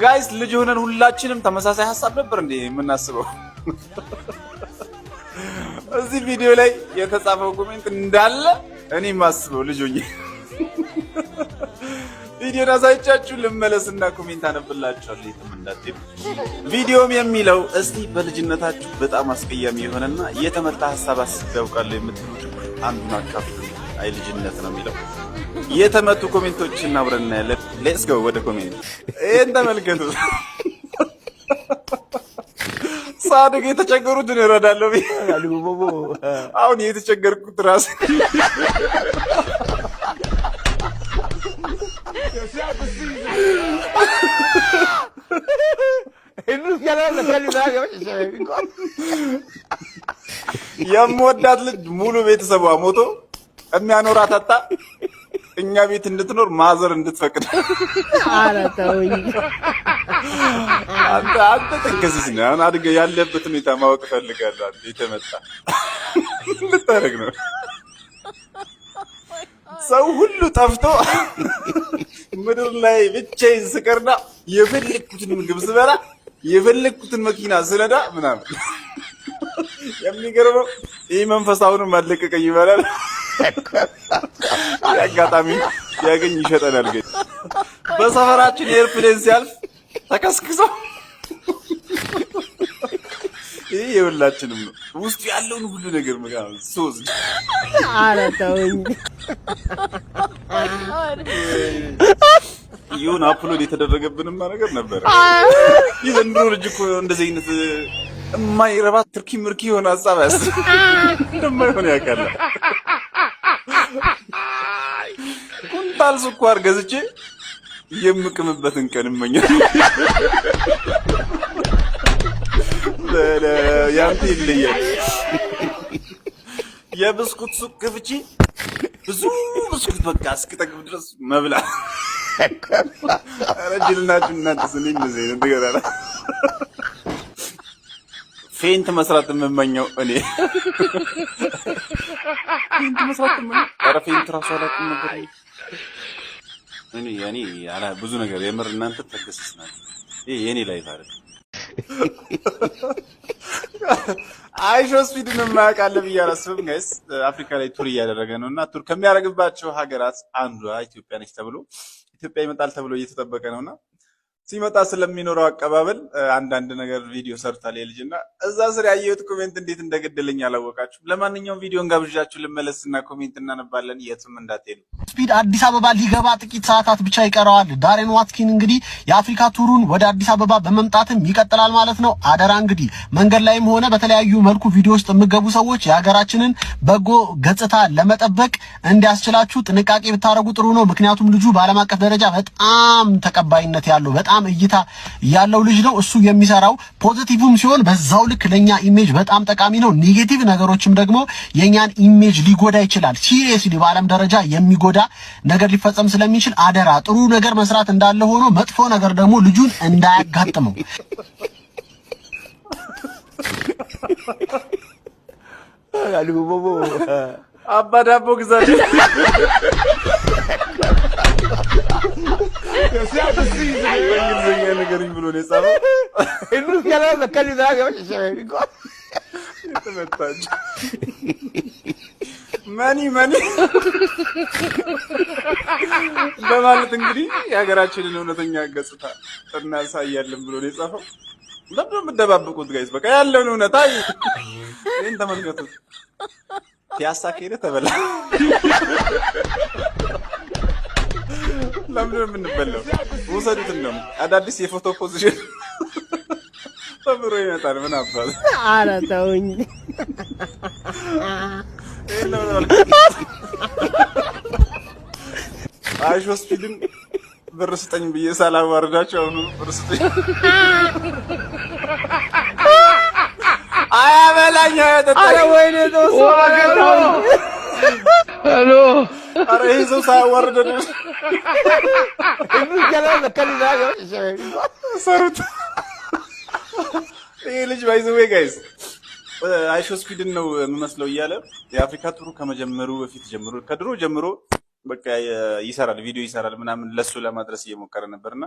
ጋይስ ልጅ ሆነን ሁላችንም ተመሳሳይ ሐሳብ ነበር እንዴ የምናስበው? እዚህ ቪዲዮ ላይ የተጻፈው ኮሜንት እንዳለ እኔ ማስበው ልጅ ሆኜ ቪዲዮ አሳይቻችሁ ልመለስና ኮሜንት አነብላችኋለሁ። የትም እንዳትሄዱ። ቪዲዮም የሚለው እስቲ በልጅነታችሁ በጣም አስቀያሚ የሆነና የተመታ ሐሳብ አስቤ ያውቃለሁ የምትሉት አንዱን አካፍሉ። አይ ልጅነት ነው የሚለው። የተመቱ ኮሜንቶችን አብረን እናያለን። ሌትስ ጎ ወደ ኮሜንት። ይሄን ተመልከቱ። ሳድግ የተቸገሩትን እረዳለሁ። አሁን የተቸገርኩት ራስ የምወዳት ልጅ ሙሉ ቤተሰቧ ሞቶ የሚያኖራት አጣ እኛ ቤት እንድትኖር ማዘር እንድትፈቅድ። ኧረ ተውኝ። አንተ ተከስስ ነው። አሁን አድገህ ያለበት ሁኔታ ማወቅ እፈልጋለሁ። አንተ የተመጣ ልታረግ ነው። ሰው ሁሉ ጠፍቶ ምድር ላይ ብቻዬን ስቀርና የፈለኩትን ምግብ ስበላ የፈለኩትን መኪና ስነዳ ምናምን። የሚገርመው ይህ መንፈሳውንም አለቀቀኝ ይባላል። ያጋጣሚ ያገኝ ይሸጠናል። ግን በሰፈራችን ኤርፕሌን ሲያልፍ ተከስክሶ ይሄ የሁላችንም ነው። ውስጡ ያለውን ሁሉ ነገር ምናምን ሶዝ። ኧረ ተውኝ። ይሁን አፕሎድ የተደረገብንማ ነገር ነበር። ይህ ዘንድሮ ልጅ እኮ እንደዚህ አይነት የማይረባ ትርኪ ምርኪ የሆነ ሀሳብ ያስብ እንደማይሆን ያውቃል። ኩንታል ስኳር ገዝቼ የምቅምበትን ቀን እመኛለሁ። ያንተ ይለያል። የብስኩት ሱቅ ከፍቼ ብዙ ብስኩት በቃ እስክጠግብ ድረስ መብላት። ኧረ ጅል ናችሁ እናንተ። ስንኝ እንደዚህ አይነት ነገር አለ። ፌንት መስራት የምመኘው እኔ ፌንት መስራት የምመኘው። ኧረ ፌንት ራሱ አላውቅም ነበር እኔ ብዙ ነገር የምር እናንተ ተከስስ ናችሁ። ይሄ የኔ ላይፍ አይደል። አይሾ ስፒድን የማያውቃለ ብዬ አላስብም። ጋይስ አፍሪካ ላይ ቱር እያደረገ ነው እና ቱር ከሚያደርግባቸው ሀገራት አንዷ ኢትዮጵያ ነች ተብሎ ኢትዮጵያ ይመጣል ተብሎ እየተጠበቀ ነውና ሲመጣ ስለሚኖረው አቀባበል አንዳንድ ነገር ቪዲዮ ሰርታል የልጅና እዛ ስር ያየሁት ኮሜንት እንዴት እንደገደለኝ አላወቃችሁም። ለማንኛውም ቪዲዮን ጋብዣችሁ ልመለስና ኮሜንት እናነባለን። የትም እንዳትሄዱ። ስፒድ አዲስ አበባ ሊገባ ጥቂት ሰዓታት ብቻ ይቀረዋል። ዳሬን ዋትኪን እንግዲህ የአፍሪካ ቱሩን ወደ አዲስ አበባ በመምጣትም ይቀጥላል ማለት ነው። አደራ እንግዲህ መንገድ ላይም ሆነ በተለያዩ መልኩ ቪዲዮ ውስጥ የምትገቡ ሰዎች የሀገራችንን በጎ ገጽታ ለመጠበቅ እንዲያስችላችሁ ጥንቃቄ ብታደርጉ ጥሩ ነው። ምክንያቱም ልጁ በዓለም አቀፍ ደረጃ በጣም ተቀባይነት ያለው በጣም እይታ ያለው ልጅ ነው። እሱ የሚሰራው ፖዚቲቭም ሲሆን በዛው ልክ ለኛ ኢሜጅ በጣም ጠቃሚ ነው። ኔጌቲቭ ነገሮችም ደግሞ የኛን ኢሜጅ ሊጎዳ ይችላል። ሲሪየስሊ በዓለም ደረጃ የሚጎዳ ነገር ሊፈጸም ስለሚችል አደራ ጥሩ ነገር መስራት እንዳለ ሆኖ መጥፎ ነገር ደግሞ ልጁን እንዳያጋጥመው። አባ ዳቦ ግዛት በእንግሊዝኛ ንገሪኝ ብሎ ነው የጻፈው። መኒ በማለት እንግዲህ የሀገራችንን እውነተኛ ገጽታ እናሳያለን ብሎ ነው የጻፈው። ለምን የምትደባብቁት ጋይስ? በቃ ያለውን እውነታ ይሄን ተመልከቱት። ፒያሳ ከሄደ ተበላ። ለምን የምንበላው? ውሰዱት። እንደውም አዳዲስ የፎቶ ፖዚሽን ተብሮ ይመጣል። ምን አባል። ኧረ ተውኝ። አይሾ ስፒድን ብር ስጠኝ ብዬ ሳላዋርዳቸው አሁን ብር ስጠኝ አያበላኝ አያጠጣኝ። ኧረ ወይኔ ተውስ። ሄሎ ኧረ ይሄ ሰው ሳያዋርደን ሰሩት። ይሄ ልጅ ባይ ዘ ዌይ ጋይስ አይሾ ስፒድን ነው የምመስለው እያለ የአፍሪካ ቱሩ ከመጀመሩ በፊት ጀምሮ ከድሮ ጀምሮ በቃ ይሰራል፣ ቪዲዮ ይሰራል ምናምን ለሱ ለማድረስ እየሞከረ ነበርና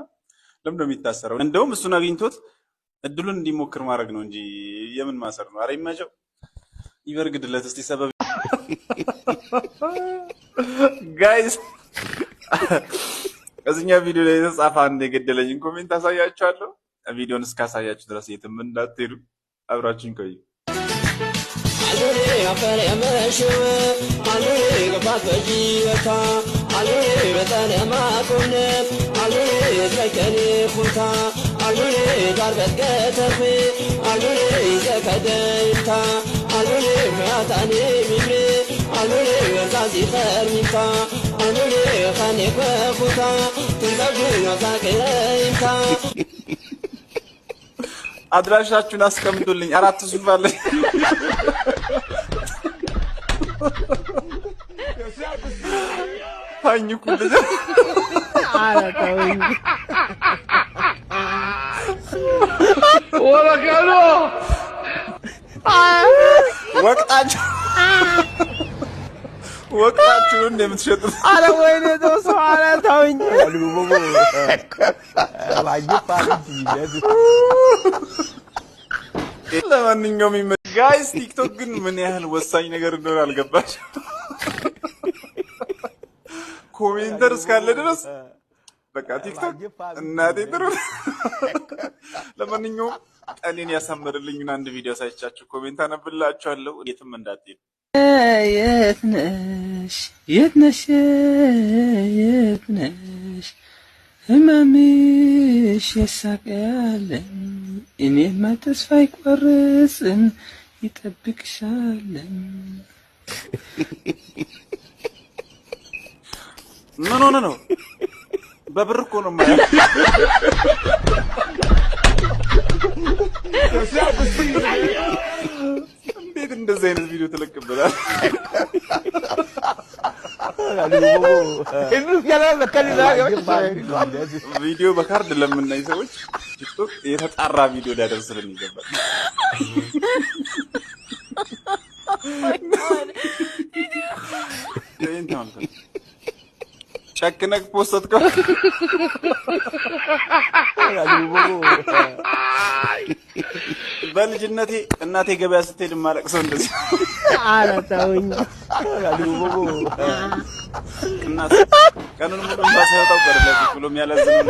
ለምን ነው የሚታሰረው? እንደውም እሱን አግኝቶት እድሉን እንዲሞክር ማድረግ ነው እንጂ የምን ማሰር ነው? አረ ይመቸው ይበርግድለት እስቲ ሰበብ ጋይስ እዚኛ ቪዲዮ ላይ የተጻፈ አንድ የገደለኝን ኮሜንት አሳያችኋለሁ። ቪዲዮን እስካሳያችሁ ድረስ የትም እንዳትሄዱ አብራችሁን ቆዩ። አድራሻችሁን አስቀምጡልኝ። 4 ሱፍ አለ። ታኝኩ ልጅ ኧረ ተውኝ። ወረቀሎ ወቅታችሁ እንደምትሸጡት። ኧረ ወይኔ ጦስ ኧረ ተውኝ። ለማንኛውም ጋይስ ቲክቶክ ግን ምን ያህል ወሳኝ ነገር እንደሆነ አልገባችሁ? ኮሜንተር እስካለ ድረስ በቃ ቲክቶክ እናቴ ጥሩ። ለማንኛውም ቀኔን ያሳምርልኝና አንድ ቪዲዮ ሳይቻችሁ ኮሜንት አነብላችኋለሁ። የትም እንዳትሄዱ። የት ነሽ የት ነሽ የት ነሽ ህመምሽ የሳቀያለን እኔማ ተስፋ አይቆርጥም ይጠብቅሻለን። ምን ሆነ ነው? በብር እኮ ነው ማለት። እንዴት እንደዚህ አይነት ቪዲዮ ተለቅብላል? ቪዲዮ በካርድ ለምናይ ሰዎች ቲክቶክ የተጣራ ቪዲዮ ሊያደርስልን ይገባል። ጨክነህ ፖስተትከው በልጅነቴ እናቴ ገበያ ስትሄድ ማለቅሰው እንደዚህ። ኧረ ተውኝ። እናቴ ቀኑን ሙሉ ባሳይወጣው በረለች ብሎ የሚያለዝነው